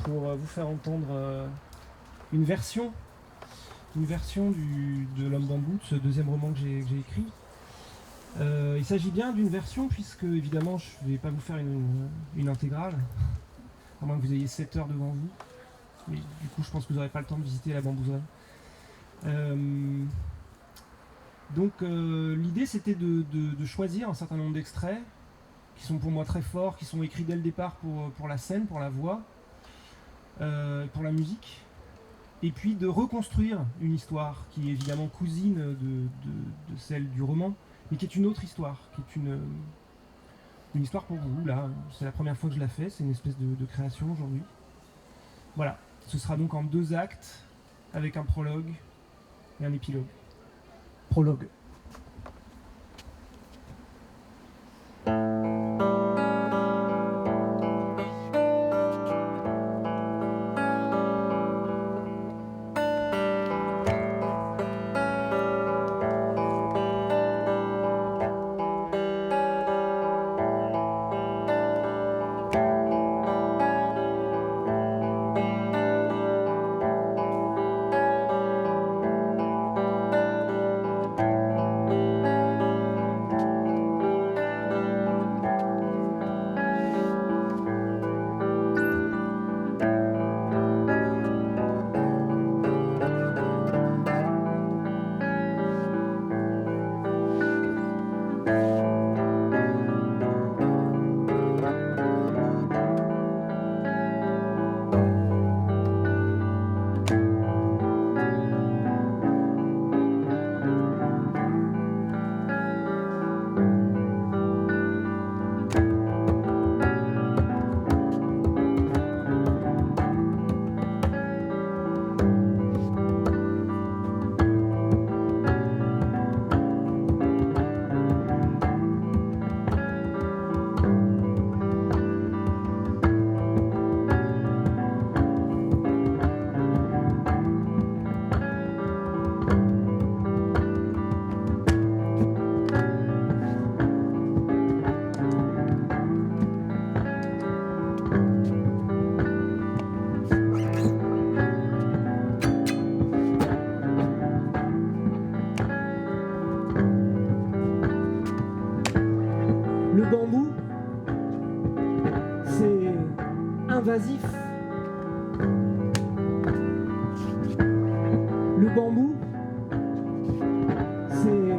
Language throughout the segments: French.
pour vous faire entendre une version de L'Homme Bambou, de ce deuxième roman que j'ai écrit. Il s'agit bien d'une version puisque évidemment je ne vais pas vous faire une intégrale, à moins que vous ayez 7 heures devant vous. Mais du coup je pense que vous n'aurez pas le temps de visiter la bambouserie. Donc l'idée c'était de choisir un certain nombre d'extraits qui sont pour moi très forts, qui sont écrits dès le départ pour la scène, pour la voix, pour la musique, et puis de reconstruire une histoire qui est évidemment cousine de celle du roman, mais qui est une autre histoire, qui est une histoire pour vous. Là, c'est la première fois que je la fais, c'est une espèce de création aujourd'hui. Voilà, ce sera donc en 2 actes, avec un prologue et un épilogue. Prologue. Le bambou, c'est invasif. Le bambou, c'est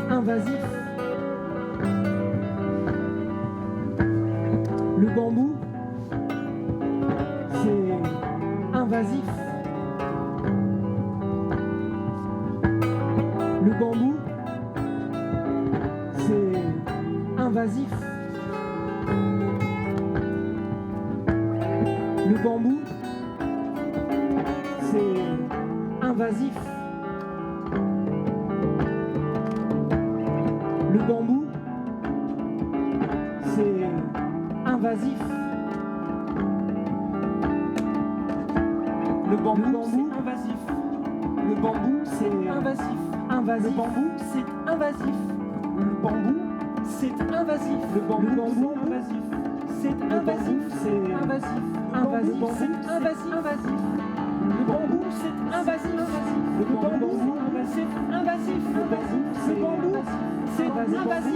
invasif. Le bambou, c'est invasif. Le bambou, c'est invasif. Le bambou, c'est invasif. Le bambou, c'est invasif. Le bambou, c'est invasif. Le bambou, c'est invasif. Le bambou, c'est invasif. Le bambou, c'est invasif. Le bambou, invasif. C'est invasif. C'est invasif. Invasif. C'est invasif. Invasif. Le bambou, c'est invasif. Le bambou, c'est invasif. Le bambou, c'est invasif.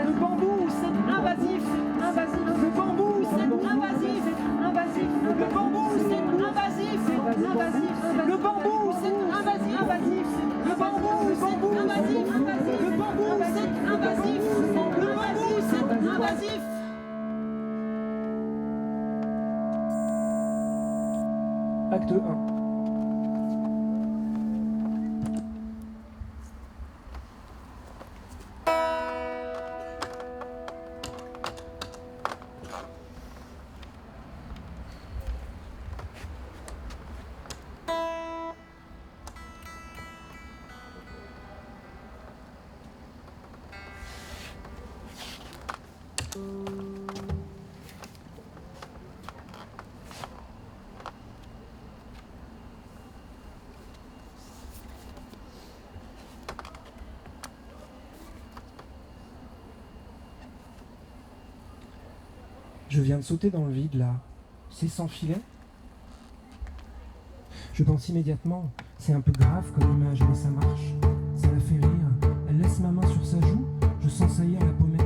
Le bambou, c'est invasif. Le bambou, c'est invasif. Le bambou, c'est invasif. Le bambou, c'est invasif. Le bambou, c'est invasif. Le bambou, c'est invasif. Le bambou, c'est invasif. Acte 1. Je viens de sauter dans le vide là. C'est sans filet ? Je pense immédiatement, c'est un peu grave comme image, mais ça marche. Ça la fait rire, elle laisse ma main sur sa joue, je sens saillir la pommette.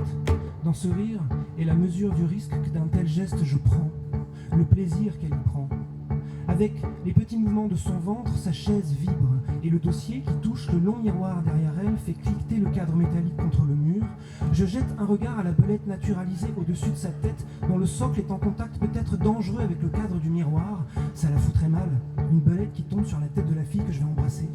Dans ce rire est la mesure du risque que d'un tel geste je prends, le plaisir qu'elle y prend. Avec les petits mouvements de son ventre, sa chaise vibre, et le dossier qui touche le long miroir derrière elle fait cliqueter le cadre métallique contre le mur. Je jette un regard à la belette naturalisée au-dessus de sa tête, dont le socle est en contact peut-être dangereux avec le cadre du miroir. Ça la foutrait mal, une belette qui tombe sur la tête de la fille que je vais embrasser.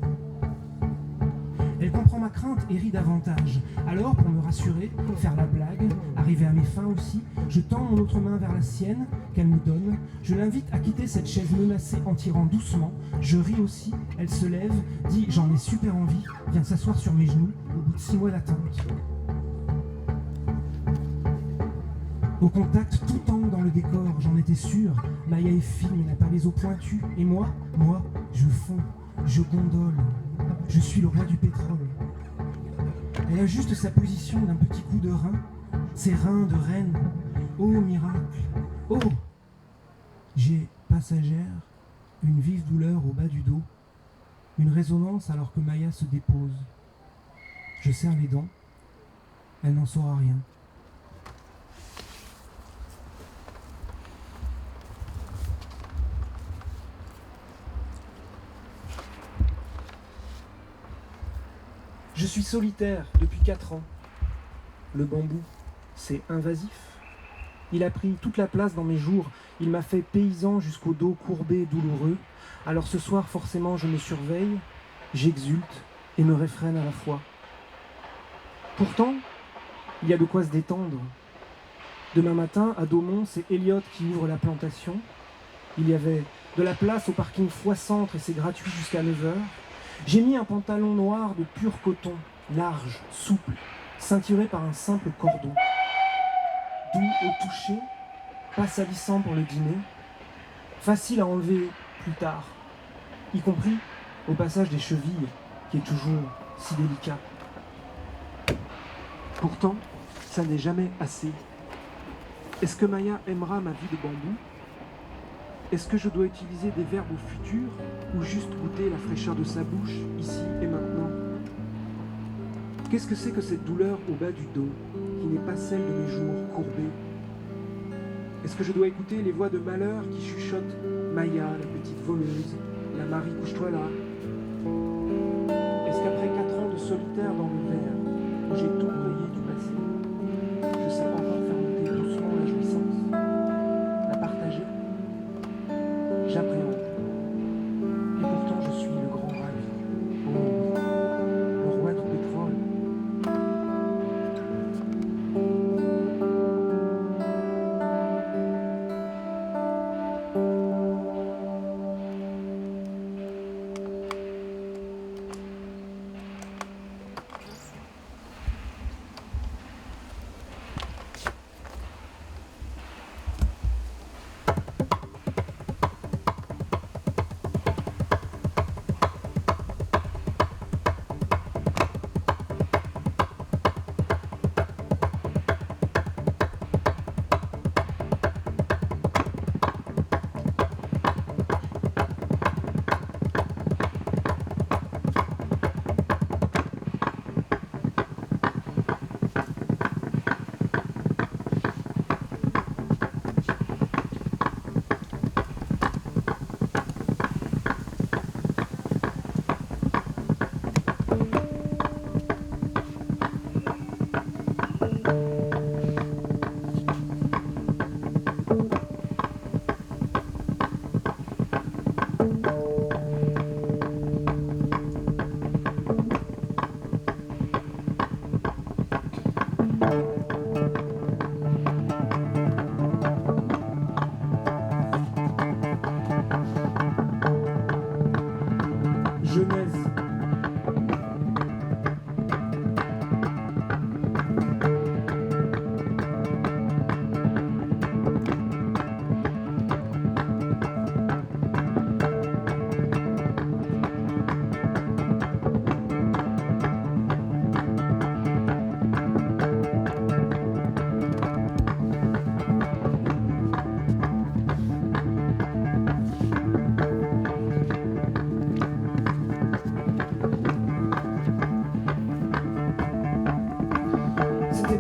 Elle comprend ma crainte et rit davantage. Alors, pour me rassurer, faire la blague, arriver à mes fins aussi, je tends mon autre main vers la sienne, qu'elle me donne. Je l'invite à quitter cette chaise menacée en tirant doucement. Je ris aussi, elle se lève, dit « J'en ai super envie », vient s'asseoir sur mes genoux au bout de 6 mois d'attente. Au contact, tout tangue dans le décor, j'en étais sûr. Maya est fine, mais n'a pas les os pointus. Et moi, je fonds, je gondole. Je suis le roi du pétrole. Elle a juste sa position d'un petit coup de rein, ses reins de reine. Oh miracle, oh! J'ai, passagère, une vive douleur au bas du dos, une résonance alors que Maya se dépose. Je serre les dents, elle n'en saura rien. Je suis solitaire depuis 4 ans. Le bambou, c'est invasif. Il a pris toute la place dans mes jours. Il m'a fait paysan jusqu'au dos courbé et douloureux. Alors ce soir, forcément, je me surveille, j'exulte et me réfrène à la fois. Pourtant, il y a de quoi se détendre. Demain matin, à Daumont, c'est Elliot qui ouvre la plantation. Il y avait de la place au parking Foix-Centre et c'est gratuit jusqu'à 9h. J'ai mis un pantalon noir de pur coton, large, souple, ceinturé par un simple cordon. Doux au toucher, pas salissant pour le dîner, facile à enlever plus tard, y compris au passage des chevilles, qui est toujours si délicat. Pourtant, ça n'est jamais assez. Est-ce que Maya aimera ma vie de bambou ? Est-ce que je dois utiliser des verbes au futur ou juste goûter la fraîcheur de sa bouche, ici et maintenant ? Qu'est-ce que c'est que cette douleur au bas du dos, qui n'est pas celle de mes jours courbés ? Est-ce que je dois écouter les voix de malheur qui chuchotent « Maya, la petite voleuse, la Marie, couche-toi là » ? Est-ce qu'après 4 ans de solitaire dans le verre, où j'ai tout brayé du passé, je sais encore faire monter doucement la jouissance, la partager ? J'appréhende. Et pourtant, je suis le grand ravi. Oh, le roi du pétrole.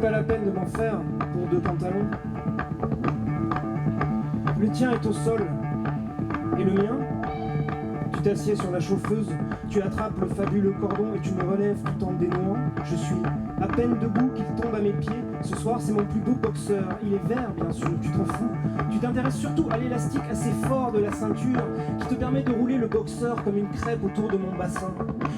pas la peine de m'en faire pour 2 pantalons. Le tien est au sol. Et le mien? Tu t'assieds sur la chauffeuse, tu attrapes le fabuleux cordon et tu me relèves tout en me dénouant. Je suis à peine debout qu'il tombe à mes pieds. Ce soir, c'est mon plus beau boxeur. Il est vert, bien sûr, tu t'en fous. Tu t'intéresses surtout à l'élastique assez fort de la ceinture qui te permet de rouler le boxeur comme une crêpe autour de mon bassin.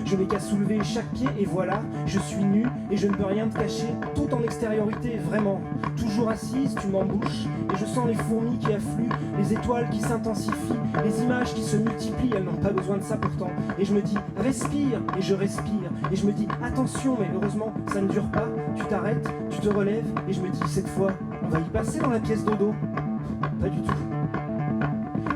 Je n'ai qu'à soulever chaque pied et voilà, je suis nu et je ne peux rien te cacher, tout en extériorité, vraiment. Toujours assise, tu m'embouches et je sens les fourmis qui affluent, les étoiles qui s'intensifient, les images qui se multiplient, elles n'ont pas besoin de ça pourtant. Et je me dis, respire, et je respire. Et je me dis, attention, mais heureusement, ça ne dure pas. Tu t'arrêtes, tu te relèves, et je me dis, cette fois, on va y passer dans la pièce dodo. Pas du tout.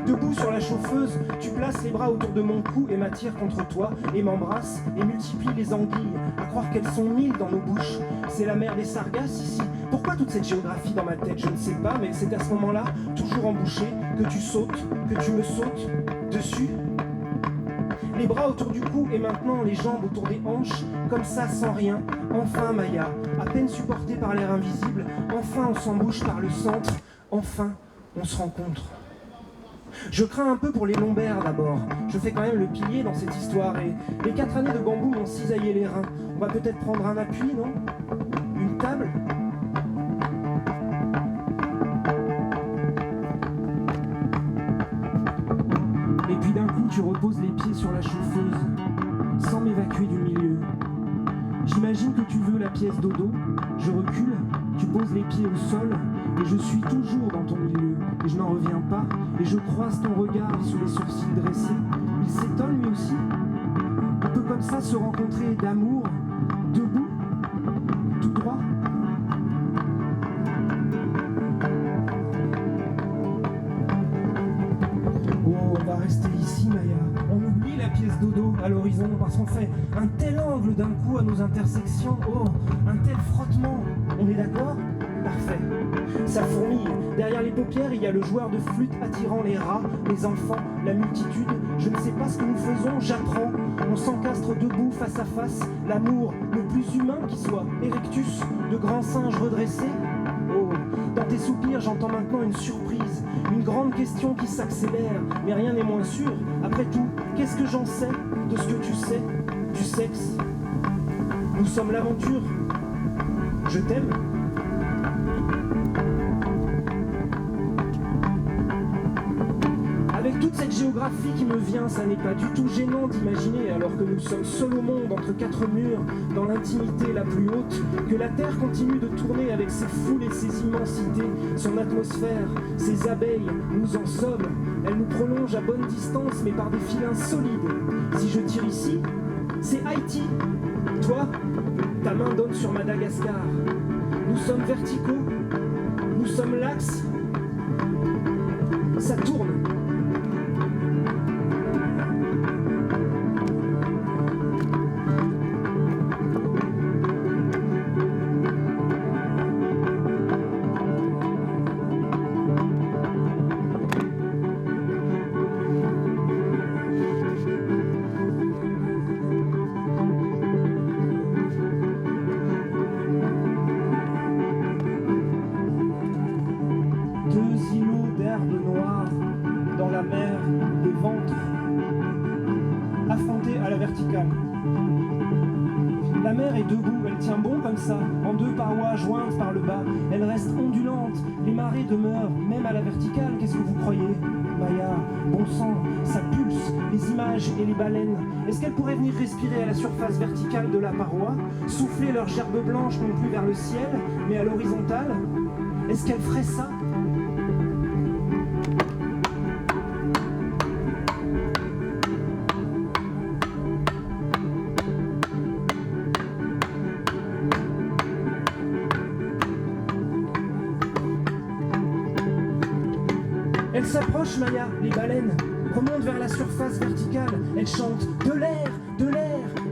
Debout sur la chauffeuse, tu places les bras autour de mon cou et m'attires contre toi, et m'embrasses, et multiplies les anguilles, à croire qu'elles sont 1000 dans nos bouches. C'est la mer des Sargasses ici. Pourquoi toute cette géographie dans ma tête? Je ne sais pas, mais c'est à ce moment-là, toujours embouché, que tu sautes, que tu me sautes dessus. Les bras autour du cou et maintenant les jambes autour des hanches, comme ça sans rien. Enfin Maya, à peine supportée par l'air invisible, enfin on s'embouche par le centre, enfin on se rencontre. Je crains un peu pour les lombaires d'abord, je fais quand même le pilier dans cette histoire et les 4 années de bambou m'ont cisaillé les reins. On va peut-être prendre un appui, non? Une table? Et puis d'un coup, tu reposes les pieds sur la chauffeuse, sans m'évacuer du milieu. J'imagine que tu veux la pièce dodo, je recule, tu poses les pieds au sol, et je suis toujours dans ton milieu, et je n'en reviens pas, et je croise ton regard sous les sourcils dressés. Il s'étonne lui aussi. On peut comme ça se rencontrer d'amour, debout, tout droit. Oh, on va rester ici, Maya. On oublie la pièce dodo à l'horizon parce qu'on fait un tel angle d'un coup à nos intersections. Oh, un tel frottement. On est d'accord? Parfait. Ça fourmille. Derrière les paupières, il y a le joueur de flûte attirant les rats, les enfants, la multitude. Je ne sais pas ce que nous faisons, j'apprends. On s'encastre debout, face à face. L'amour le plus humain qui soit. Erectus, de grands singes redressés. Oh, dans tes soupirs, j'entends maintenant une surprise, une grande question qui s'accélère, mais rien n'est moins sûr. Après tout, qu'est-ce que j'en sais de ce que tu sais, du sexe? Nous sommes l'aventure. Je t'aime. Avec toute cette géographie qui me vient, ça n'est pas du tout gênant d'imaginer, alors que nous sommes seuls au monde, entre 4 murs, dans l'intimité la plus haute, que la Terre continue de tourner avec ses foules et ses immensités, son atmosphère, ses abeilles, nous en sommes. Elles nous prolongent à bonne distance, mais par des filins solides. Si je tire ici, c'est Haïti. Toi, ta main donne sur Madagascar. Nous sommes verticaux, nous sommes l'axe. Ça tourne. La mer est debout, elle tient bon comme ça, en 2 parois jointes par le bas. Elle reste ondulante, les marées demeurent, même à la verticale, qu'est-ce que vous croyez? Maya, bon sang, ça pulse, les images et les baleines. Est-ce qu'elles pourraient venir respirer à la surface verticale de la paroi, souffler leurs gerbes blanches non plus vers le ciel, mais à l'horizontale? Est-ce qu'elles feraient ça? Elle s'approche, Maya, les baleines remontent vers la surface verticale. Elles chantent de l'air,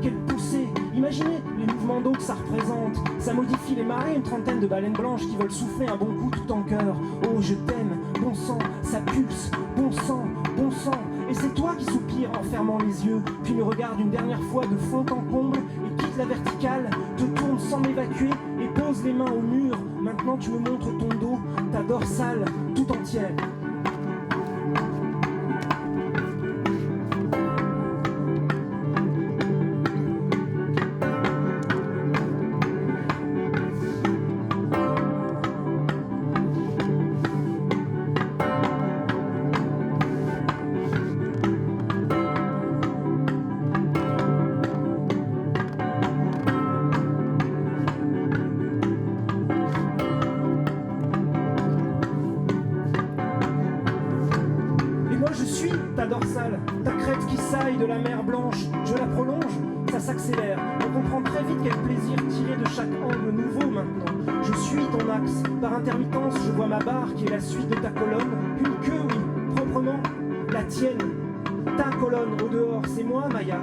quelle poussée. Imaginez les mouvements d'eau que ça représente. Ça modifie les marées, une trentaine de baleines blanches qui veulent souffler un bon coup tout en chœur. Oh, je t'aime, bon sang, ça pulse, bon sang, bon sang. Et c'est toi qui soupires en fermant les yeux, puis me regarde une dernière fois de fond en comble et quitte la verticale, te tourne sans m'évacuer et pose les les mains au mur, maintenant tu me montres ton dos, ta dorsale tout entière. Je suis ta dorsale, ta crête qui saille de la mer blanche. Je la prolonge, ça s'accélère. On comprend très vite quel plaisir tiré de chaque angle nouveau maintenant. Je suis ton axe, par intermittence, je vois ma barre qui est la suite de ta colonne. Une queue, oui, proprement, la tienne. Ta colonne au dehors, c'est moi, Maya.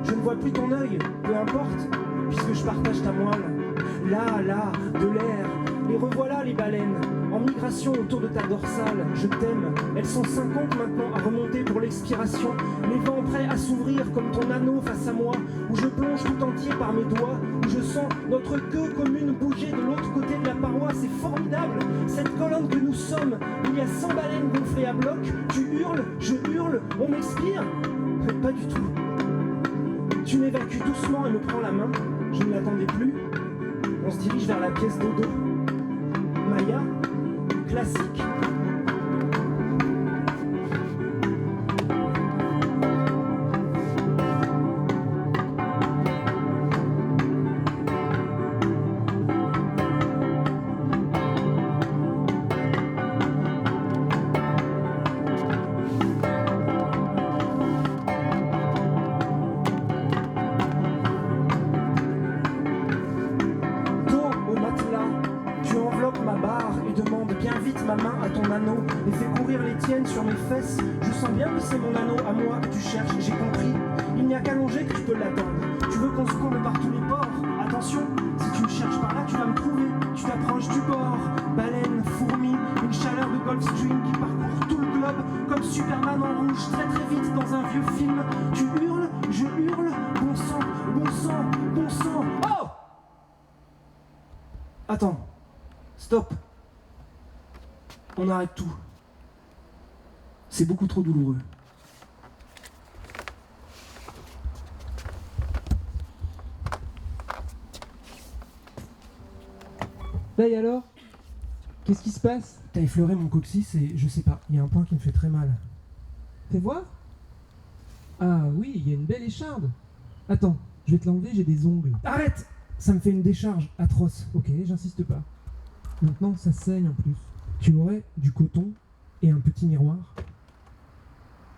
Je ne vois plus ton œil, peu importe, puisque je partage ta moelle. Là, de l'air, les revoilà les baleines. En migration autour de ta dorsale, je t'aime. Elles sont 50 maintenant à remonter pour l'expiration. Les vents prêts à s'ouvrir comme ton anneau face à moi, où je plonge tout entier par mes doigts, où je sens notre queue commune bouger de l'autre côté de la paroi. C'est formidable, cette colonne que nous sommes. Il y a 100 baleines gonflées à bloc. Tu hurles, je hurle, on expire. Pas du tout. Tu m'évacues doucement et me prends la main. Je ne l'attendais plus. On se dirige vers la pièce dodo. Maya, classique. Ma main à ton anneau et fais courir les tiennes sur mes fesses. Je sens bien que c'est mon anneau à moi que tu cherches, j'ai compris. Il n'y a qu'à longer que tu peux l'atteindre. Tu veux qu'on se courbe par tous les bords. Attention, si tu me cherches par là, tu vas me trouver. Tu t'approches du bord. Baleine, fourmi, une chaleur de Gulfstream qui parcourt tout le globe comme Superman en rouge, très très vite dans un vieux film. Tu hurles, je hurle. Bon sang, bon sang, bon sang. Oh! Attends, stop. On arrête tout. C'est beaucoup trop douloureux. Hey alors? Qu'est-ce qui se passe? T'as effleuré mon coccyx et je sais pas, il y a un point qui me fait très mal. Fais voir? Ah oui, il y a une belle écharde. Attends, je vais te l'enlever, j'ai des ongles. Arrête! Ça me fait une décharge atroce. Ok, j'insiste pas. Maintenant, ça saigne en plus. Tu aurais du coton et un petit miroir?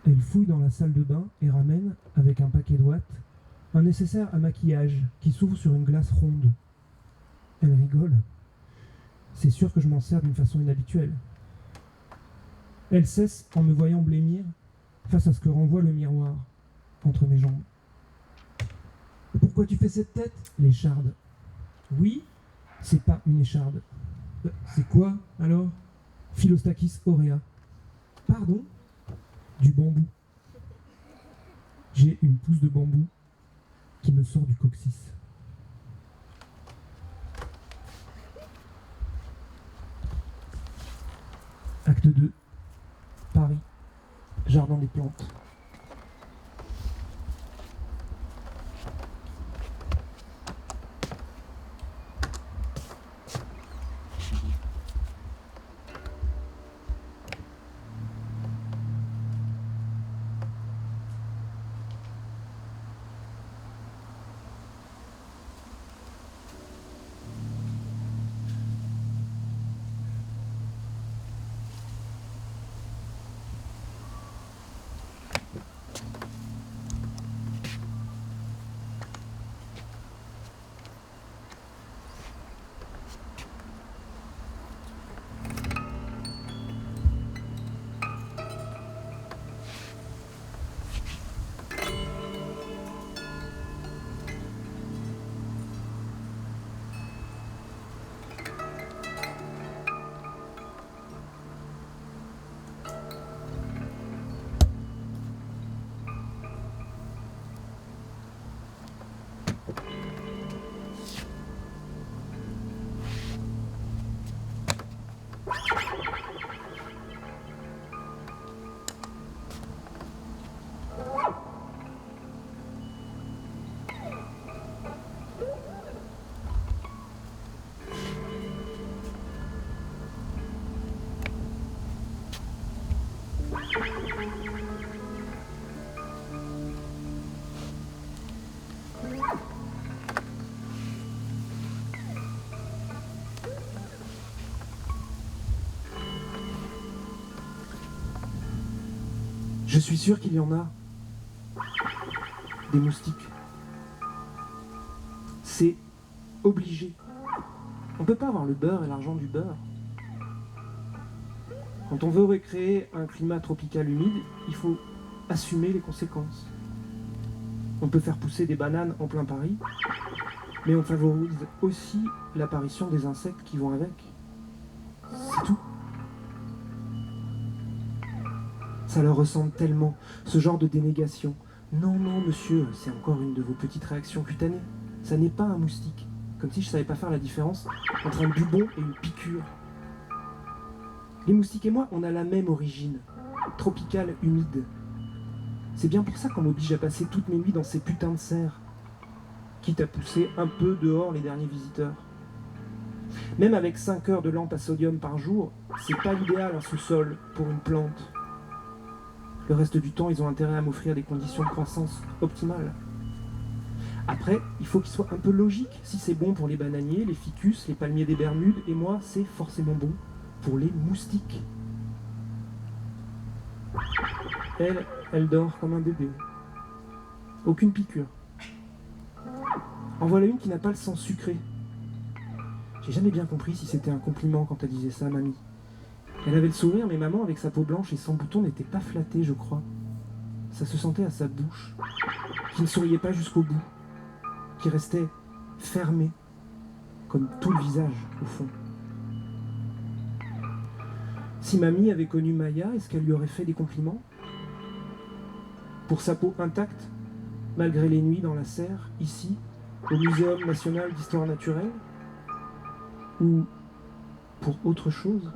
Elle fouille dans la salle de bain et ramène, avec un paquet de ouates, un nécessaire à maquillage qui s'ouvre sur une glace ronde. Elle rigole. C'est sûr que je m'en sers d'une façon inhabituelle. Elle cesse en me voyant blêmir face à ce que renvoie le miroir entre mes jambes. Et pourquoi tu fais cette tête? L'écharde. Oui, c'est pas une écharde. C'est quoi alors? Philostachys aurea. Pardon? Du bambou. J'ai une pousse de bambou qui me sort du coccyx. Acte 2. Paris. Jardin des plantes. Je suis sûr qu'il y en a. Des moustiques. C'est obligé. On ne peut pas avoir le beurre et l'argent du beurre. Quand on veut recréer un climat tropical humide, il faut assumer les conséquences. On peut faire pousser des bananes en plein Paris, mais on favorise aussi l'apparition des insectes qui vont avec. C'est tout. Ça leur ressemble tellement, ce genre de dénégation. Non, non, monsieur, c'est encore une de vos petites réactions cutanées. Ça n'est pas un moustique. Comme si je savais pas faire la différence entre un bubon et une piqûre. Les moustiques et moi, on a la même origine, tropicale, humide. C'est bien pour ça qu'on m'oblige à passer toutes mes nuits dans ces putains de serres, quitte à pousser un peu dehors les derniers visiteurs. Même avec 5 heures de lampe à sodium par jour, c'est pas l'idéal un sous-sol pour une plante. Le reste du temps, ils ont intérêt à m'offrir des conditions de croissance optimales. Après, il faut qu'ils soient un peu logiques. Si c'est bon pour les bananiers, les ficus, les palmiers des Bermudes, et moi, c'est forcément bon pour les moustiques. Elle dort comme un bébé. Aucune piqûre. En voilà une qui n'a pas le sang sucré. J'ai jamais bien compris si c'était un compliment quand elle disait ça, mamie. Elle avait le sourire, mais maman, avec sa peau blanche et sans boutons, n'était pas flattée, je crois. Ça se sentait à sa bouche, qui ne souriait pas jusqu'au bout, qui restait fermée, comme tout le visage, au fond. Si mamie avait connu Maya, est-ce qu'elle lui aurait fait des compliments? Pour sa peau intacte, malgré les nuits dans la serre, ici, au Muséum national d'histoire naturelle? Ou pour autre chose?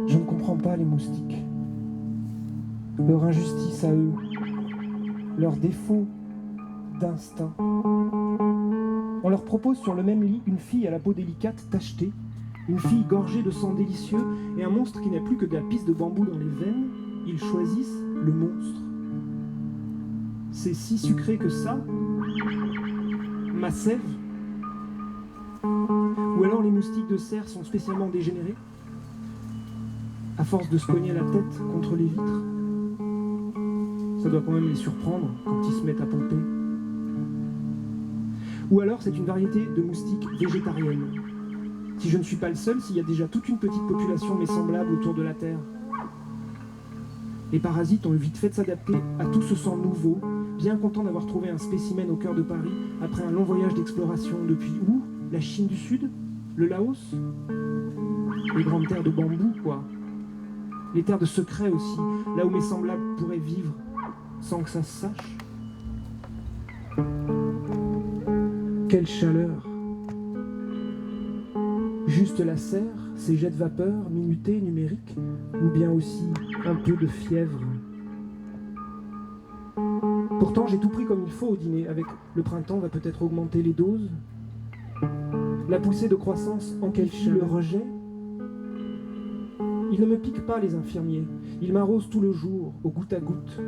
Je ne comprends pas les moustiques. Leur injustice à eux, leur défaut d'instinct. On leur propose sur le même lit une fille à la peau délicate tachetée, une fille gorgée de sang délicieux et un monstre qui n'a plus que de la pisse de bambou dans les veines. Ils choisissent le monstre. C'est si sucré que ça, ma sève. Ou alors les moustiques de serre sont spécialement dégénérés, à force de se cogner la tête contre les vitres. Ça doit quand même les surprendre quand ils se mettent à pomper. Ou alors c'est une variété de moustiques végétariennes. Si je ne suis pas le seul, s'il y a déjà toute une petite population mais semblable autour de la Terre. Les parasites ont eu vite fait de s'adapter à tout ce sang nouveau, bien contents d'avoir trouvé un spécimen au cœur de Paris après un long voyage d'exploration depuis où? La Chine du Sud? Le Laos? Les grandes terres de bambou, quoi. Les terres de secret aussi, là où mes semblables pourraient vivre sans que ça se sache. Quelle chaleur! Juste la serre, ces jets de vapeur minutés, numériques, ou bien aussi un peu de fièvre. Pourtant, j'ai tout pris comme il faut au dîner. Avec le printemps, va peut-être augmenter les doses. La poussée de croissance amplifie le rejet. Ils ne me piquent pas, les infirmiers. Ils m'arrosent tout le jour, au goutte à goutte.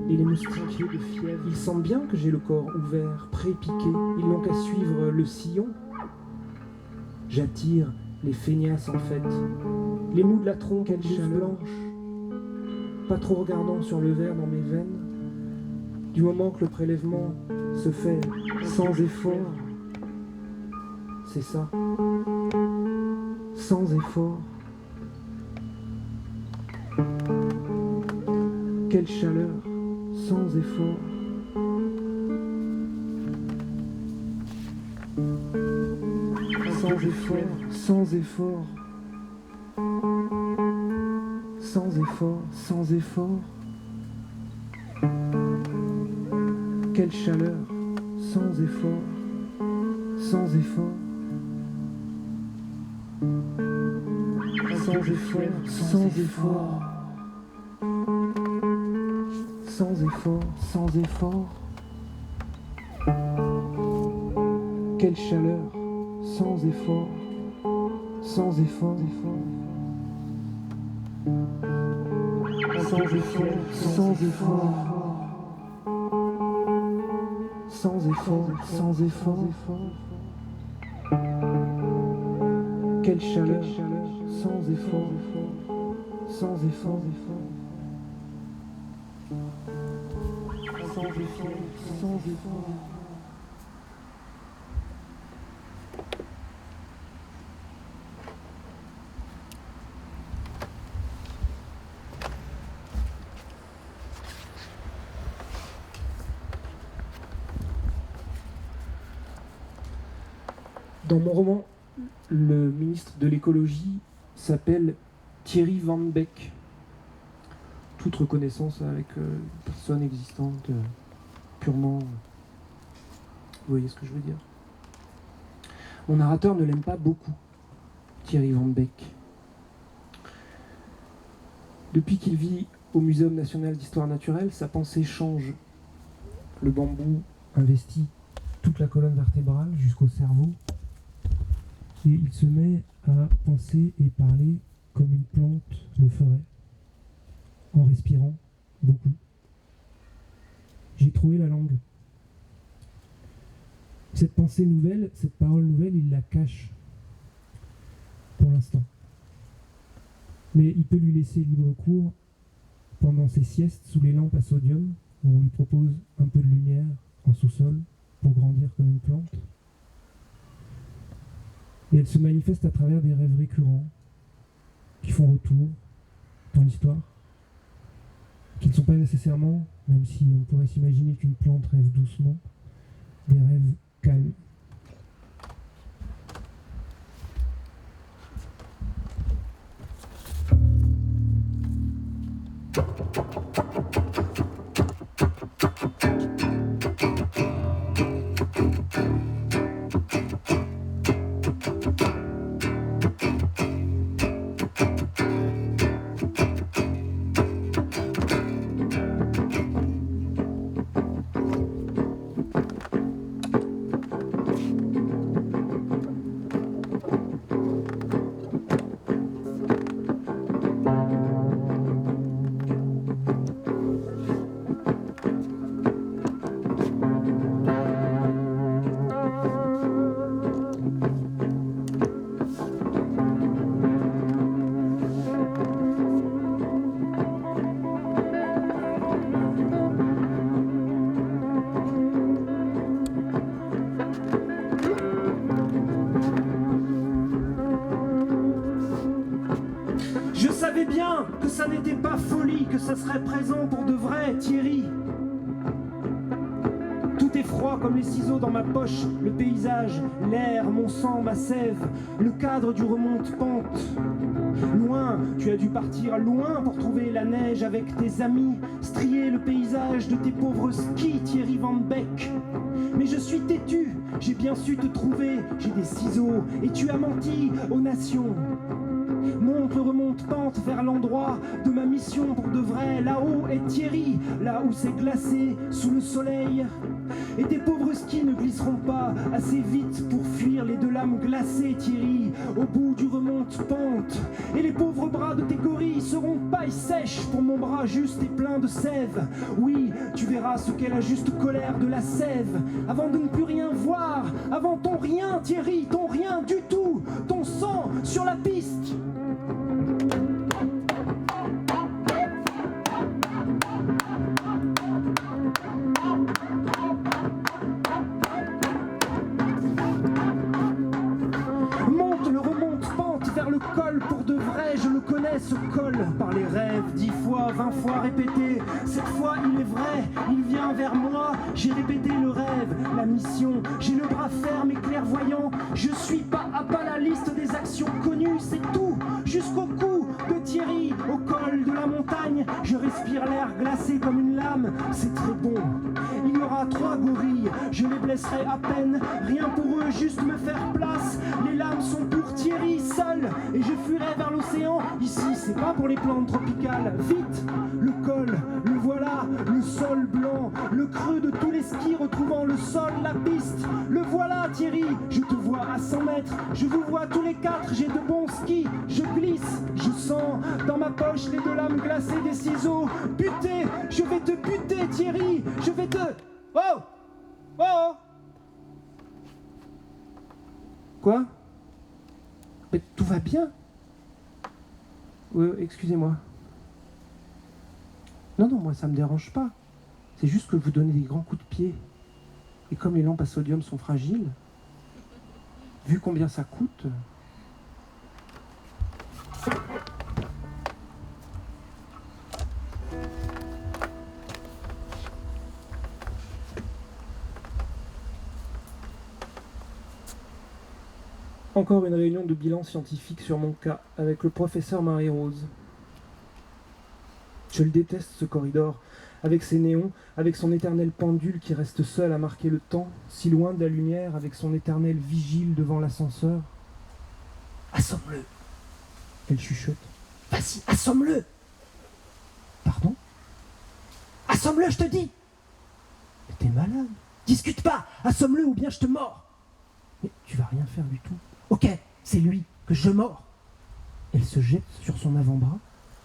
Et les moustiques de fièvre, ils sentent bien que j'ai le corps ouvert, pré-piqué. Ils n'ont qu'à suivre le sillon. J'attire les feignasses en fait. Les mous de la tronque, elles blouse blanche. Pas trop regardant sur le verre dans mes veines. Du moment que le prélèvement se fait sans effort. C'est ça. Sans effort. Quelle chaleur, sans effort. Sans effort, sans effort. Sans effort, sans effort. Quelle chaleur, sans effort, sans effort. Sans effort, sans effort. Sans effort, sans effort. Quelle chaleur, sans effort, sans effort, sans effort, sans effort, sans effort, sans effort. Quelle chaleur, sans effort, sans effort, sans effort, sans effort. Dans mon roman, le ministre de l'écologie s'appelle Thierry Van Beek. Toute reconnaissance avec une personne existante purement... Vous voyez ce que je veux dire. Mon narrateur ne l'aime pas beaucoup, Thierry Van Beek. Depuis qu'il vit au Muséum national d'histoire naturelle, sa pensée change. Le bambou investit toute la colonne vertébrale jusqu'au cerveau. Et il se met à penser et parler comme une plante le ferait, en respirant beaucoup. J'ai trouvé la langue. Cette pensée nouvelle, cette parole nouvelle, il la cache pour l'instant. Mais il peut lui laisser libre cours pendant ses siestes sous les lampes à sodium, où on lui propose un peu de lumière en sous-sol pour grandir comme une plante. Et elle se manifeste à travers des rêves récurrents qui font retour dans l'histoire, qui ne sont pas nécessairement, même si on pourrait s'imaginer qu'une plante rêve doucement, des rêves calmes. Je savais bien que ça n'était pas folie, que ça serait présent pour de vrai, Thierry. Tout est froid comme les ciseaux dans ma poche, le paysage, l'air, mon sang, ma sève, le cadre du remonte-pente. Loin, tu as dû partir loin pour trouver la neige avec tes amis, strier le paysage de tes pauvres skis, Thierry Van Beek. Mais je suis têtu, j'ai bien su te trouver, j'ai des ciseaux, et tu as menti aux nations. Monte le remonte-pente vers l'endroit de ma mission pour de vrai. Là-haut est Thierry, là où c'est glacé sous le soleil. Et tes pauvres skis ne glisseront pas assez vite pour fuir les deux lames glacées, Thierry, au bout du remonte-pente. Et les pauvres bras de tes gorilles seront paille sèche pour mon bras juste et plein de sève. Oui, tu verras ce qu'est la juste colère de la sève. Avant de ne plus rien voir, avant ton rien, Thierry, ton rien du tout, ton sang sur la piste. Col pour de vrai, je le connais ce col, par les rêves 10 fois, 20 fois répété. Cette fois, il est vrai, il vient vers moi. J'ai répété le rêve, la mission. J'ai le bras ferme et clairvoyant. Je suis pas à pas la liste des actions connues, c'est tout. Jusqu'au cou de Thierry, au col de la montagne. Je respire l'air glacé comme une lame, c'est très bon. Il y aura 3 gorilles, je les blesserai à peine. Rien pour eux, juste me faire place. Les lames sont pour Thierry seul, et je fuirai vers l'océan. Ici, c'est pas pour les plantes tropicales. Vite, le col, le voilà, le sol blanc, le creux de tous les skis retrouvant le sol, la piste. Le voilà, Thierry, je te vois à 100 mètres. Je vous vois tous les 4, j'ai de bons skis. Je glisse, je sens dans ma poche les 2 lames glacées des ciseaux. Buter, je vais te buter, Thierry. Je vais te... Oh! Oh! Quoi? Mais tout va bien? Excusez-moi. Non, moi ça me dérange pas. C'est juste que vous donnez des grands coups de pied. Et comme les lampes à sodium sont fragiles, vu combien ça coûte... Encore une réunion de bilan scientifique sur mon cas avec le professeur Marie-Rose. Je le déteste, ce corridor, avec ses néons, avec son éternel pendule qui reste seul à marquer le temps, si loin de la lumière, avec son éternel vigile devant l'ascenseur. Assomme-le, elle chuchote. Vas-y, assomme-le. Pardon? Assomme-le, je te dis. Mais t'es malade. Discute pas, assomme-le ou bien je te mords. Mais tu vas rien faire du tout. Ok, c'est lui que je mords. Elle se jette sur son avant-bras.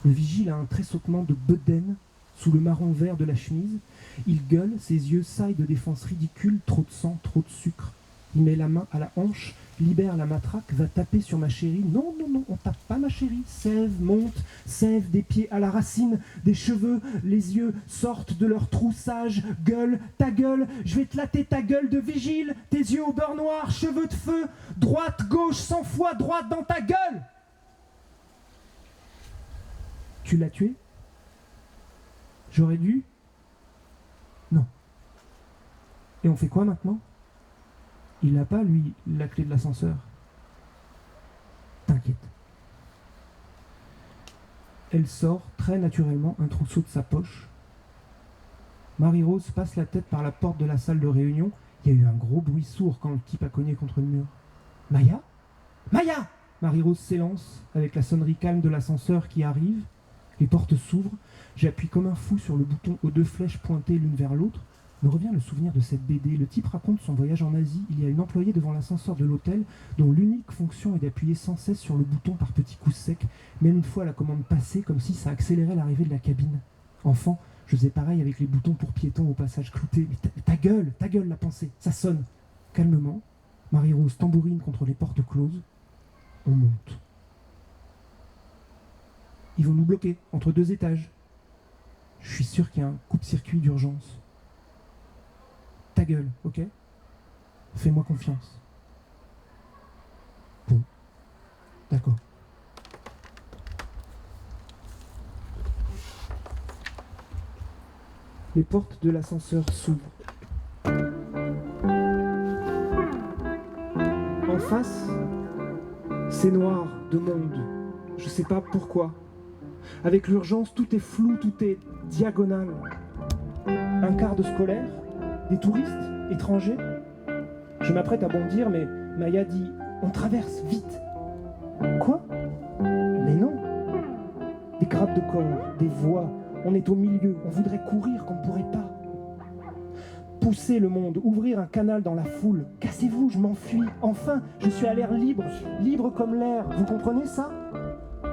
Le vigile a un tressautement de bedaine sous le marron vert de la chemise. Il gueule, ses yeux saillent de défense ridicule, trop de sang, trop de sucre. Il met la main à la hanche, libère la matraque, va taper sur ma chérie. Non, on tape pas ma chérie. Sève, monte, sève des pieds à la racine, des cheveux, les yeux sortent de leur troussage. Gueule, ta gueule, je vais te latter ta gueule de vigile. Tes yeux au beurre noir, cheveux de feu, droite, gauche, 100 fois droite dans ta gueule. Tu l'as tué? J'aurais dû? Non. Et on fait quoi maintenant? Il n'a pas, lui, la clé de l'ascenseur. T'inquiète. Elle sort très naturellement un trousseau de sa poche. Marie-Rose passe la tête par la porte de la salle de réunion. Il y a eu un gros bruit sourd quand le type a cogné contre le mur. Maya? Maya! Marie-Rose s'élance avec la sonnerie calme de l'ascenseur qui arrive. Les portes s'ouvrent. J'appuie comme un fou sur le bouton aux 2 flèches pointées l'une vers l'autre. Me revient le souvenir de cette BD. Le type raconte son voyage en Asie. Il y a une employée devant l'ascenseur de l'hôtel dont l'unique fonction est d'appuyer sans cesse sur le bouton par petits coups secs, même une fois la commande passée, comme si ça accélérait l'arrivée de la cabine. Enfant, je faisais pareil avec les boutons pour piétons au passage clouté. Mais ta gueule, la pensée, ça sonne. Calmement, Marie-Rose tambourine contre les portes closes. On monte. Ils vont nous bloquer entre 2 étages. Je suis sûr qu'il y a un coupe-circuit d'urgence. Ta gueule, ok? Fais-moi confiance. Bon, d'accord. Les portes de l'ascenseur s'ouvrent. En face, c'est noir de monde. Je sais pas pourquoi. Avec l'urgence, tout est flou, tout est diagonal. Un quart de scolaire, des touristes, étrangers. Je m'apprête à bondir, mais Maya dit « On traverse, vite !» Quoi? Mais non. Des grappes de corps, des voix, on est au milieu, on voudrait courir qu'on ne pourrait pas. Pousser le monde, ouvrir un canal dans la foule. Cassez-vous, je m'enfuis. Enfin, je suis à l'air libre, libre comme l'air. Vous comprenez ça?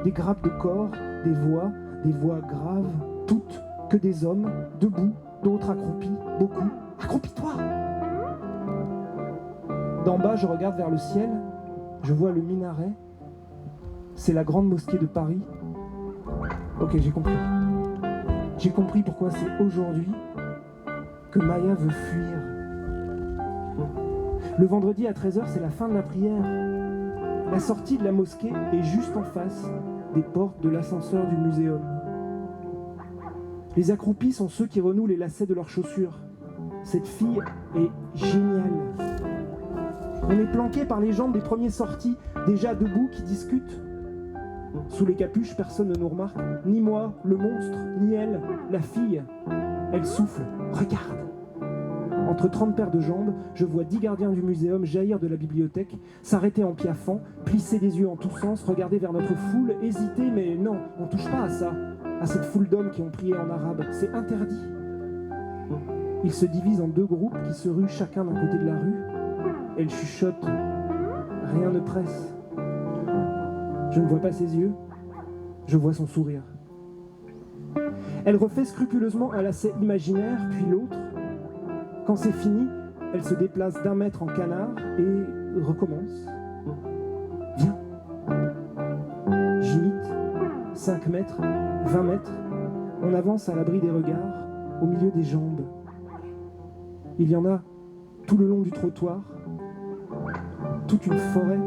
Des grappes de corps, des voix graves, toutes, que des hommes, debout, d'autres accroupis, beaucoup. Accroupis-toi! D'en bas, je regarde vers le ciel, je vois le minaret. C'est la grande mosquée de Paris. Ok, j'ai compris. J'ai compris pourquoi c'est aujourd'hui que Maya veut fuir. Le vendredi à 13h, c'est la fin de la prière. La sortie de la mosquée est juste en face des portes de l'ascenseur du muséum. Les accroupis sont ceux qui renouent les lacets de leurs chaussures. Cette fille est géniale. On est planqué par les jambes des premiers sortis, déjà debout, qui discutent. Sous les capuches, personne ne nous remarque. Ni moi, le monstre, ni elle, la fille. Elle souffle. Regarde. Entre 30 paires de jambes, je vois 10 gardiens du muséum jaillir de la bibliothèque, s'arrêter en piaffant, plisser des yeux en tous sens, regarder vers notre foule, hésiter, mais non, on touche pas à ça, à cette foule d'hommes qui ont prié en arabe. C'est interdit. Ils se divisent en 2 groupes qui se ruent chacun d'un côté de la rue. Elle chuchote. Rien ne presse. Je ne vois pas ses yeux, je vois son sourire. Elle refait scrupuleusement un lacet imaginaire, puis l'autre. Quand c'est fini, elle se déplace d'1 mètre en canard et recommence. Viens. J'imite. 5 mètres, 20 mètres. On avance à l'abri des regards, au milieu des jambes. Il y en a tout le long du trottoir, toute une forêt.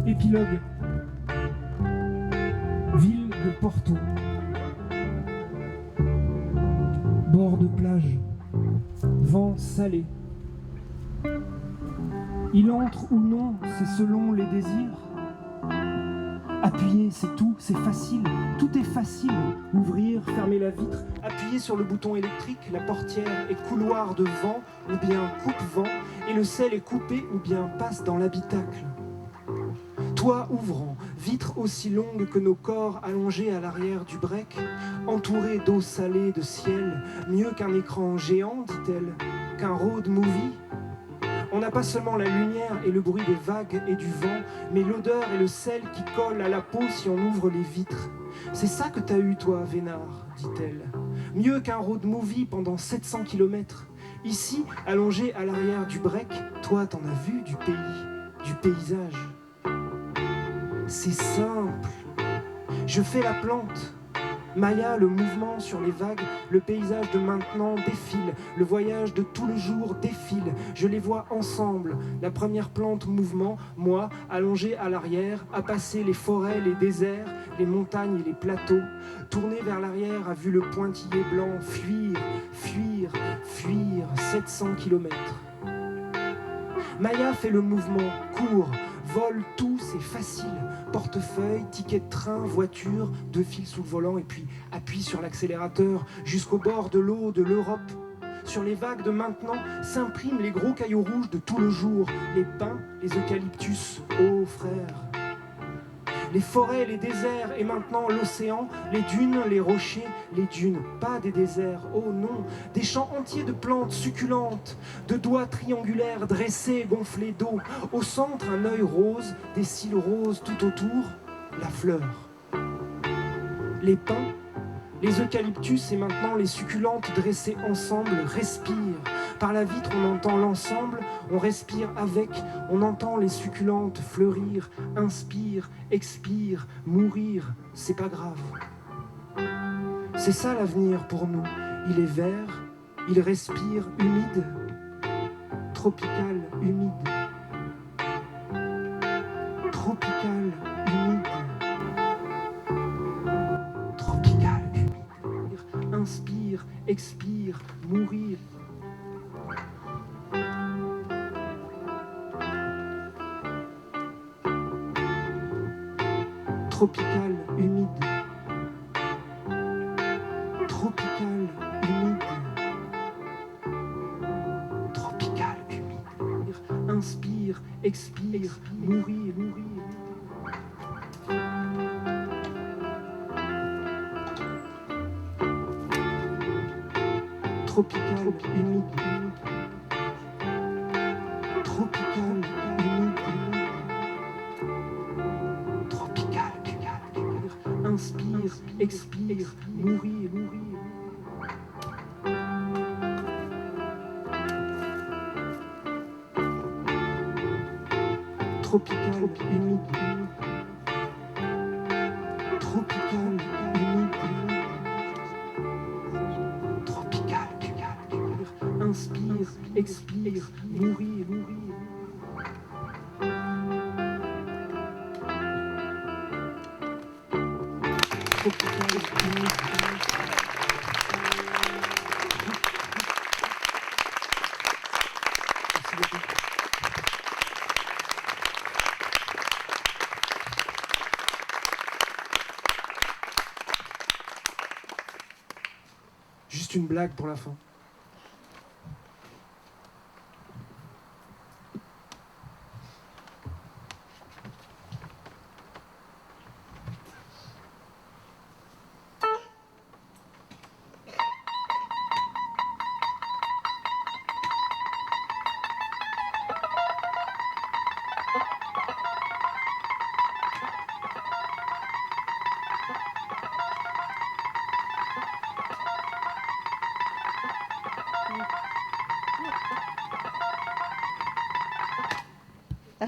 Épilogue. Ville de Porto. Bord de plage. Vent salé. Il entre ou non, c'est selon les désirs. Appuyer, c'est tout, c'est facile. Tout est facile. Ouvrir, fermer la vitre, appuyer sur le bouton électrique, la portière est couloir de vent ou bien coupe-vent, et le sel est coupé ou bien passe dans l'habitacle. Toit ouvrant, vitre aussi longue que nos corps allongés à l'arrière du break, entourés d'eau salée, de ciel, mieux qu'un écran géant, dit-elle, qu'un road movie. On n'a pas seulement la lumière et le bruit des vagues et du vent, mais l'odeur et le sel qui collent à la peau si on ouvre les vitres. C'est ça que t'as eu, toi, Vénard, dit-elle. Mieux qu'un road movie pendant 700 km. Ici, allongé à l'arrière du break, toi, t'en as vu du pays, du paysage. C'est simple. Je fais la plante. Maya, le mouvement sur les vagues, le paysage de maintenant défile, le voyage de tout le jour défile, je les vois ensemble, la première plante mouvement, moi, allongé à l'arrière, à passer les forêts, les déserts, les montagnes et les plateaux, tourné vers l'arrière, a vu le pointillé blanc fuir, fuir, fuir, 700 km. Maya fait le mouvement, court, vole tout, c'est facile. Portefeuille, ticket de train, voiture, 2 fils sous le volant et puis appuie sur l'accélérateur jusqu'au bord de l'eau de l'Europe. Sur les vagues de maintenant s'impriment les gros cailloux rouges de tout le jour, les pins, les eucalyptus, oh frère. Les forêts, les déserts et maintenant l'océan, les dunes, les rochers, les dunes, pas des déserts, oh non, des champs entiers de plantes succulentes, de doigts triangulaires dressés, gonflés d'eau, au centre un œil rose, des cils roses tout autour, la fleur. Les pins, les eucalyptus et maintenant les succulentes dressées ensemble respirent. Par la vitre, on entend l'ensemble, on respire avec, on entend les succulentes fleurir, inspire, expire, mourir, c'est pas grave. C'est ça l'avenir pour nous. Il est vert, il respire humide, tropical, humide. Tropical, humide. Tropical, humide. Inspire, expire, mourir. Tropical, humide. Tropical, humide. Tropical, humide. Inspire, expire, mourir, mourir. Tropical, humide. Tropical, humide. Tropical, humide. Inspire, expire, mourir, mourir. Tropical, humide. Tropical, humide. Tropical, humide. Inspire, expire, mourir, mourir. Tropical, humide. Merci beaucoup. Juste une blague pour la fin.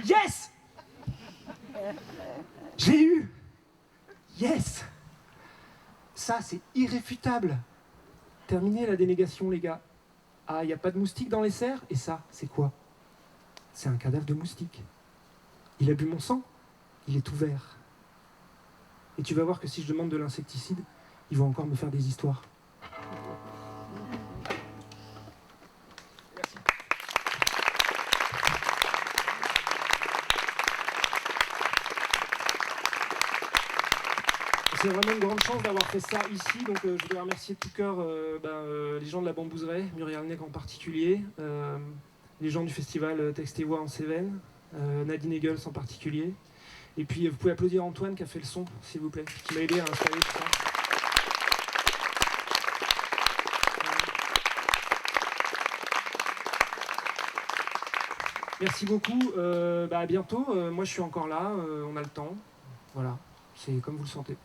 Yes! J'ai eu! Yes! Ça, c'est irréfutable. Terminé la dénégation, les gars. Ah, il n'y a pas de moustique dans les serres? Et ça, c'est quoi? C'est un cadavre de moustique. Il a bu mon sang? Il est tout vert. Et tu vas voir que si je demande de l'insecticide, ils vont encore me faire des histoires. C'est vraiment une grande chance d'avoir fait ça ici, donc je voudrais remercier de tout cœur les gens de la Bambouseraie, Muriel Nec en particulier, les gens du festival Texte et Voix en Cévennes, Nadine Eggels en particulier, et puis vous pouvez applaudir Antoine qui a fait le son, s'il vous plaît, qui m'a aidé à installer tout ça. Merci beaucoup, à bientôt, moi je suis encore là, on a le temps, voilà, c'est comme vous le sentez.